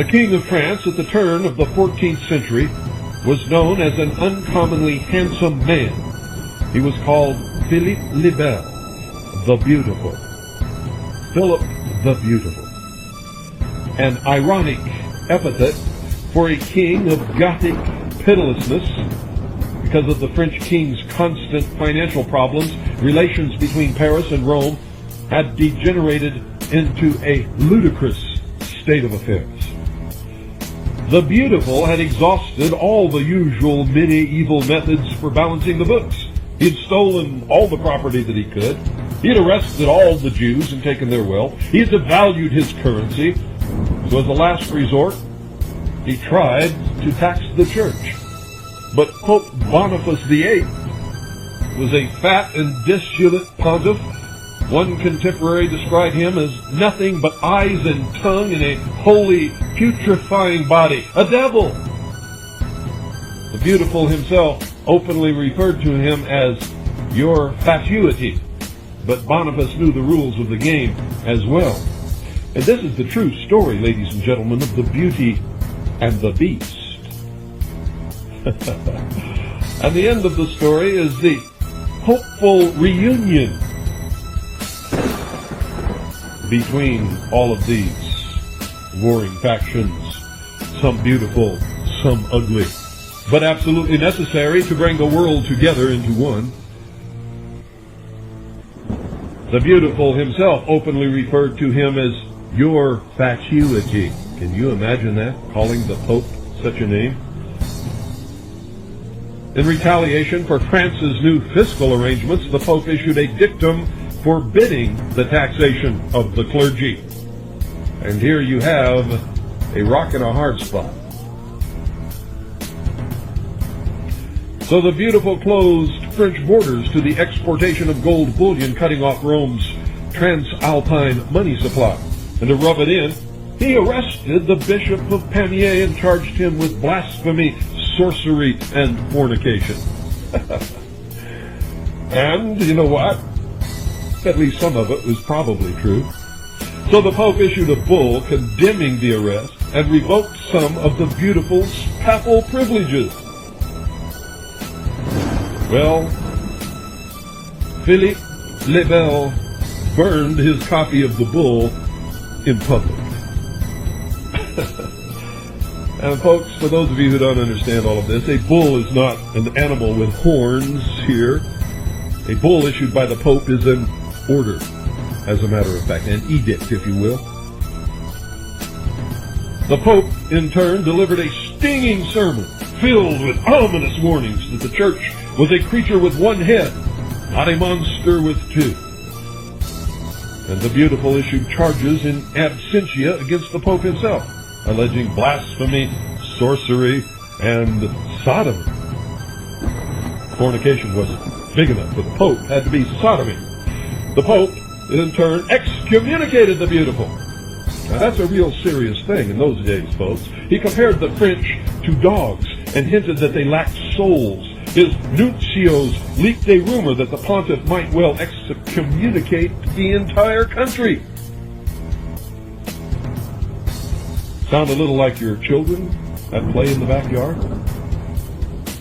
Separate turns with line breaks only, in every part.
The King of France at the turn of the 14th century was known as an uncommonly handsome man. He was called Philippe le Bel, the Beautiful. Philip the Beautiful. An ironic epithet for a king of Gothic pitilessness. Because of the French king's constant financial problems, relations between Paris and Rome had degenerated into a ludicrous state of affairs. The Beautiful had exhausted all the usual medieval methods for balancing the books. He had stolen all the property that he could. He had arrested all the Jews and taken their wealth. He had devalued his currency. So as a last resort, he tried to tax the church. But Pope Boniface VIII was a fat and dissolute pontiff. One contemporary described him as nothing but eyes and tongue in a holy, putrefying body, a devil. The Beautiful himself openly referred to him as your fatuity, but Boniface knew the rules of the game as well. And this is the true story, ladies and gentlemen, of the Beauty and the Beast. And the end of the story is the hopeful reunion between all of these warring factions, some beautiful, some ugly, but absolutely necessary to bring the world together into one. The Beautiful himself openly referred to him as your fatuity. Can you imagine that? Calling the Pope such a name? In retaliation for France's new fiscal arrangements, the Pope issued a dictum forbidding the taxation of the clergy. And here you have a rock and a hard spot. So the Beautiful closed French borders to the exportation of gold bullion, cutting off Rome's transalpine money supply. And to rub it in, he arrested the Bishop of Pamiers and charged him with blasphemy, sorcery, and fornication. And you know what? At least some of it was probably true. So the Pope issued a bull condemning the arrest and revoked some of the Beautiful's papal privileges. Well, Philippe le Bel burned his copy of the bull in public. And folks, for those of you who don't understand all of this, a bull is not an animal with horns here. A bull issued by the Pope is an order, as a matter of fact, an edict, if you will. The Pope, in turn, delivered a stinging sermon filled with ominous warnings that the church was a creature with one head, not a monster with two. And the Beautiful issued charges in absentia against the Pope himself, alleging blasphemy, sorcery, and sodomy. Fornication wasn't big enough for the Pope, had to be sodomy. The Pope, in turn, excommunicated the Beautiful. Now that's a real serious thing in those days, folks. He compared the French to dogs and hinted that they lacked souls. His nuncios leaked a rumor that the pontiff might well excommunicate the entire country. Sound a little like your children at play in the backyard?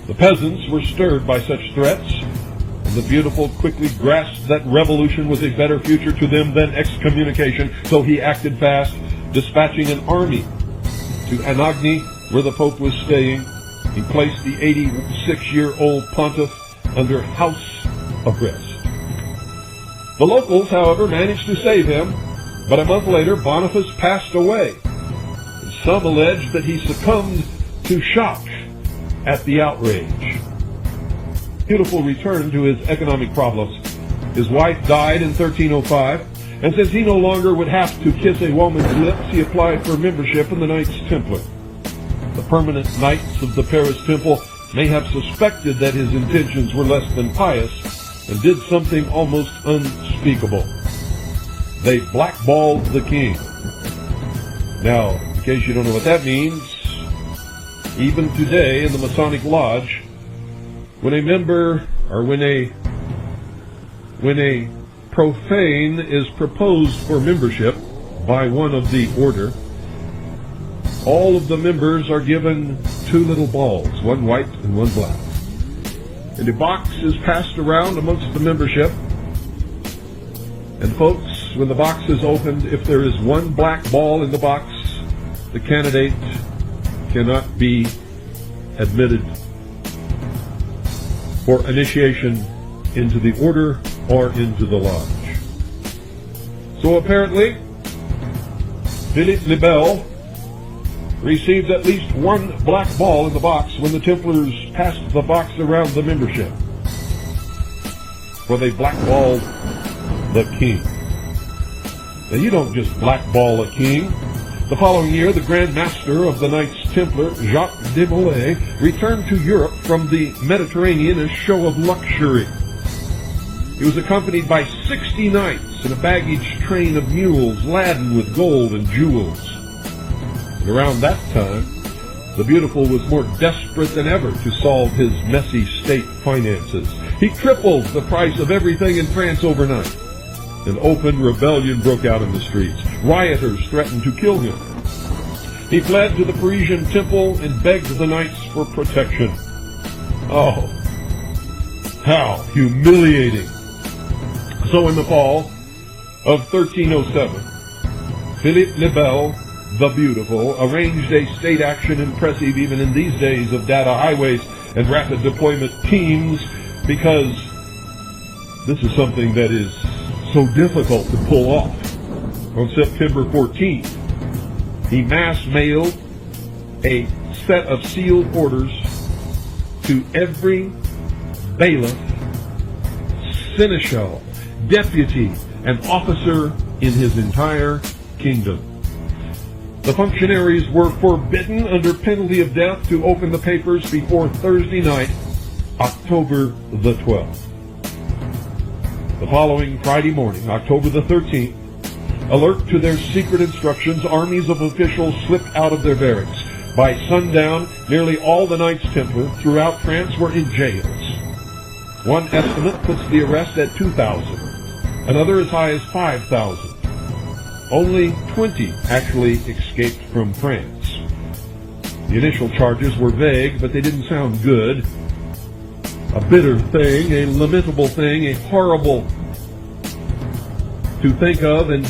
The peasants were stirred by such threats, and the Beautiful quickly grasped that revolution was a better future to them than excommunication, so he acted fast, dispatching an army to Anagni, where the Pope was staying. He placed the 86-year-old pontiff under house arrest. The locals, however, managed to save him, but a month later Boniface passed away. And some allege that he succumbed to shock at the outrage. Beautiful returned to his economic problems. His wife died in 1305, and since he no longer would have to kiss a woman's lips, he applied for membership in the Knights Templar. The permanent Knights of the Paris Temple may have suspected that his intentions were less than pious and did something almost unspeakable. They blackballed the king. Now, in case you don't know what that means, even today in the Masonic Lodge, when a member or when a profane is proposed for membership by one of the order, all of the members are given two little balls, one white and one black. And a box is passed around amongst the membership. And folks, when the box is opened, if there is one black ball in the box, the candidate cannot be admitted for initiation into the order or into the lodge. So apparently, Philippe le Bel received at least one black ball in the box when the Templars passed the box around the membership. For they blackballed the king. Now you don't just blackball a king. The following year, the Grand Master of the Knights Templar, Jacques de Molay, returned to Europe from the Mediterranean as a show of luxury. He was accompanied by 60 knights in a baggage train of mules laden with gold and jewels. And around that time, the Beautiful was more desperate than ever to solve his messy state finances. He tripled the price of everything in France overnight. An open rebellion broke out in the streets. Rioters threatened to kill him. He fled to the Parisian temple and begged the knights for protection. Oh, how humiliating. So in the fall of 1307, Philippe le Bel, the Beautiful, arranged a state action impressive even in these days of data highways and rapid deployment teams, because this is something that is so difficult to pull off. On September 14th, he mass mailed a set of sealed orders to every bailiff, seneschal, deputy, and officer in his entire kingdom. The functionaries were forbidden under penalty of death to open the papers before Thursday night, October the 12th. The following Friday morning, October the 13th, alert to their secret instructions, armies of officials slipped out of their barracks. By sundown, nearly all the Knights Templar throughout France were in jails. One estimate puts the arrest at 2,000, another as high as 5,000. Only 20 actually escaped from France. The initial charges were vague, but they didn't sound good. A bitter thing, a lamentable thing, a horrible to think of and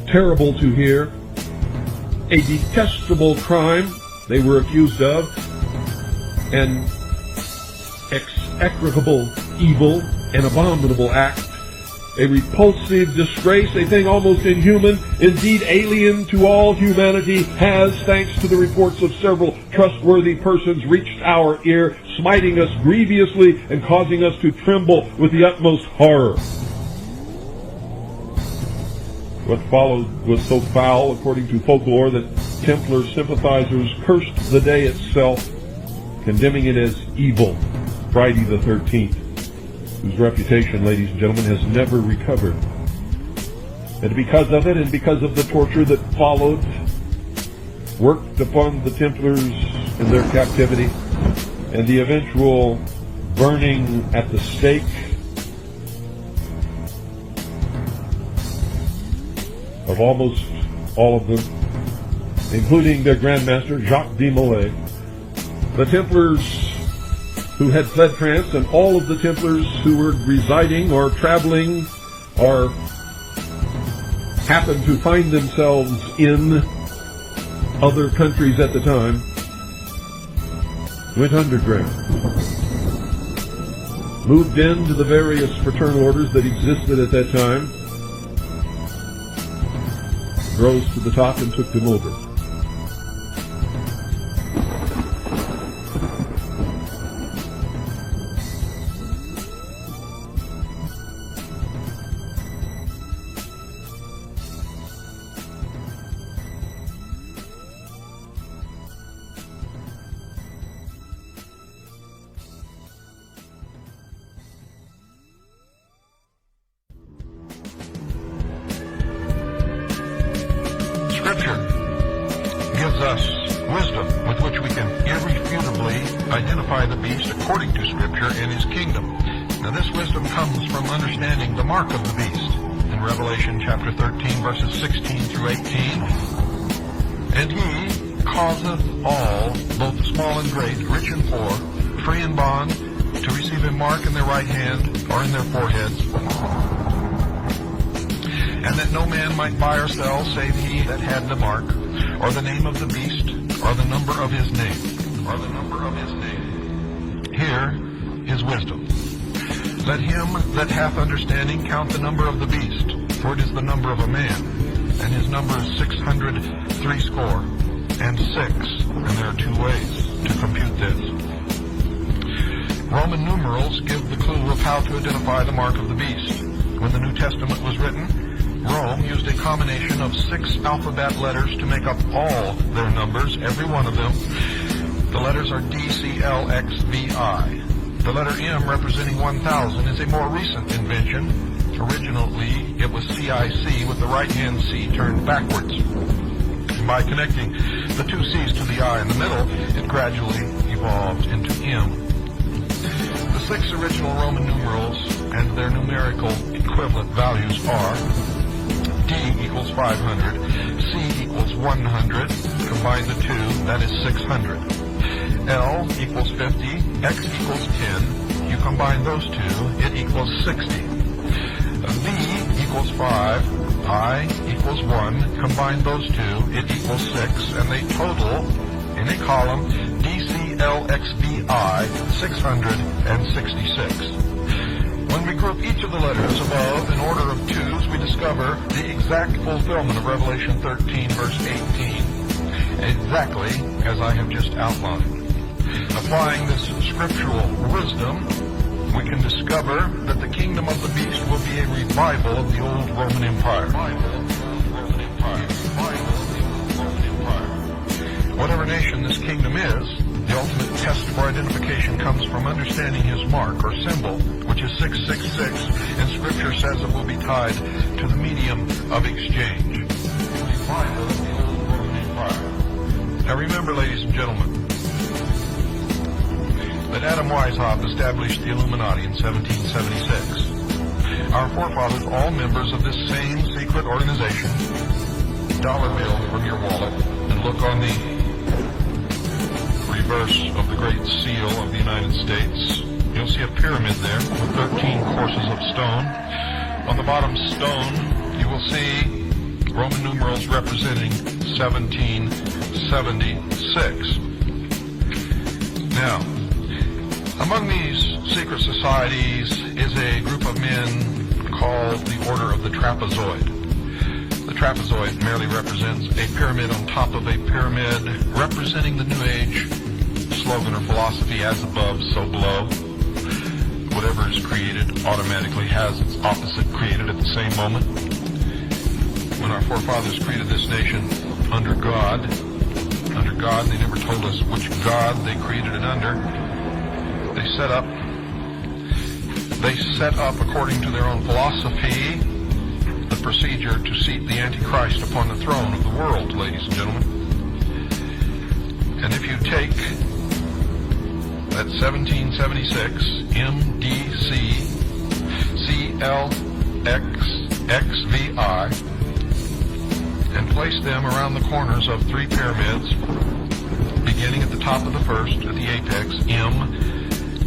terrible to hear. A detestable crime they were accused of, an execrable evil, an abominable act, a repulsive disgrace, a thing almost inhuman, indeed alien to all humanity, has, thanks to the reports of several trustworthy persons, reached our ear, smiting us grievously and causing us to tremble with the utmost horror. What followed was so foul, according to folklore, that Templar sympathizers cursed the day itself, condemning it as evil, Friday the 13th. Whose reputation, ladies and gentlemen, has never recovered. And because of it, and because of the torture that followed, worked upon the Templars in their captivity, and the eventual burning at the stake of almost all of them, including their Grand Master, Jacques de Molay, the Templars who had fled France, and all of the Templars who were residing or traveling or happened to find themselves in other countries at the time, went underground, moved into the various fraternal orders that existed at that time, rose to the top and took them over.
Scripture gives us wisdom with which we can irrefutably identify the beast according to Scripture and his kingdom. Now this wisdom comes from understanding the mark of the beast in Revelation chapter 13 verses 16 through 18. And he causeth all, both the small and great, rich and poor, free and bond, to receive a mark in their right hand or in their foreheads, and that no man might buy or sell save he that had the mark, or the name of the beast, or the number of his name, or the number of his name. Hear his wisdom. Let him that hath understanding count the number of the beast, for it is the number of a man, and his number is 666. And there are 2 ways to compute this. Roman numerals give the clue of how to identify the mark of the beast. When the New Testament was written, Rome used a combination of 6 alphabet letters to make up all their numbers, every one of them. The letters are D, C, L, X, V, I. The letter M, representing 1,000, is a more recent invention. Originally, it was CIC with the right-hand C turned backwards. And by connecting the 2 C's to the I in the middle, it gradually evolved into M. The 6 original Roman numerals and their numerical equivalent values are D equals 500, C equals 100, combine the 2, that is 600. L equals 50, X equals 10, you combine those 2, it equals 60. V equals 5, I equals 1, combine those 2, it equals 6, and they total, in a column, DCLXVI, 666. When we group each of the letters above in order of 2s, we discover the exact fulfillment of Revelation 13, verse 18, exactly as I have just outlined. Applying this scriptural wisdom, we can discover that the kingdom of the beast will be a revival of the old Roman Empire. Whatever nation this kingdom is, the ultimate test for identification comes from understanding his mark or symbol, which is 666, and Scripture says it will be tied to the medium of exchange. Revival of the old Roman Empire. Now remember, ladies and gentlemen, that Adam Weishaupt established the Illuminati in 1776. Our forefathers, all members of this same secret organization. Dollar bill from your wallet, and look on the reverse of the Great Seal of the United States. You'll see a pyramid there with 13 courses of stone. On the bottom stone, you will see Roman numerals representing 1776. Now, among these secret societies is a group of men called the Order of the Trapezoid. The trapezoid merely represents a pyramid on top of a pyramid, representing the New Age slogan or philosophy, as above, so below. Whatever is created automatically has its opposite created at the same moment. When our forefathers created this nation under God, they never told us which God they created it under. They set up, according to their own philosophy, the procedure to seat the Antichrist upon the throne of the world, ladies and gentlemen. And if you take that 1776 MDC CLXXVI and place them around the corners of 3 pyramids, beginning at the top of the first, at the apex, M,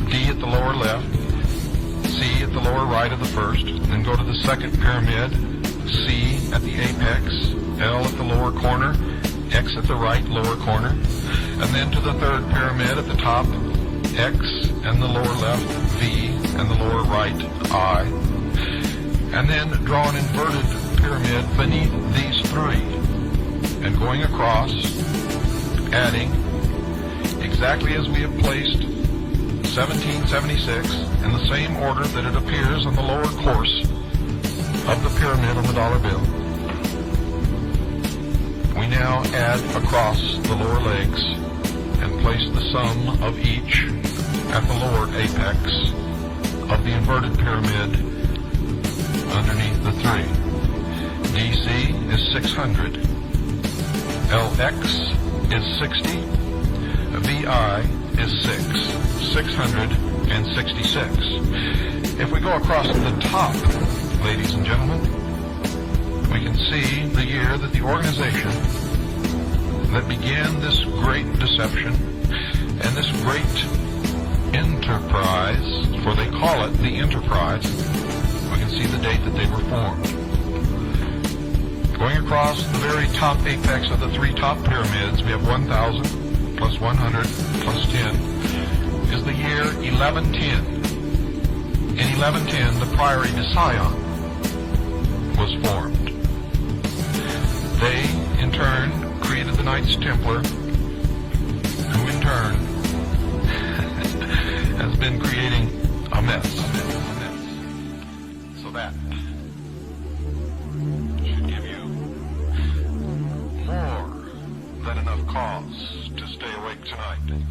D at the lower left, C at the lower right of the first, then go to the second pyramid, C at the apex, L at the lower corner, X at the right lower corner, and then to the third pyramid at the top, X and the lower left, V and the lower right, I, and then draw an inverted pyramid beneath these 3, and going across, adding, exactly as we have placed 1776 in the same order that it appears on the lower course of the pyramid on the dollar bill. We now add across the lower legs and place the sum of each at the lower apex of the inverted pyramid underneath the 3. DC is 600. LX is 60. VI is 666. If we go across the top, ladies and gentlemen, we can see the year that the organization that began this great deception and this great enterprise, for they call it the enterprise. We can see the date that they were formed. Going across the very top apex of the three top pyramids, we have 1,000 plus 100 plus 10 is the year 1110. In 1110, the Priory de Sion was formed. They, in turn, created the Knights Templar, who in turn has been creating a mess. So that should give you more than enough cause to stay awake tonight.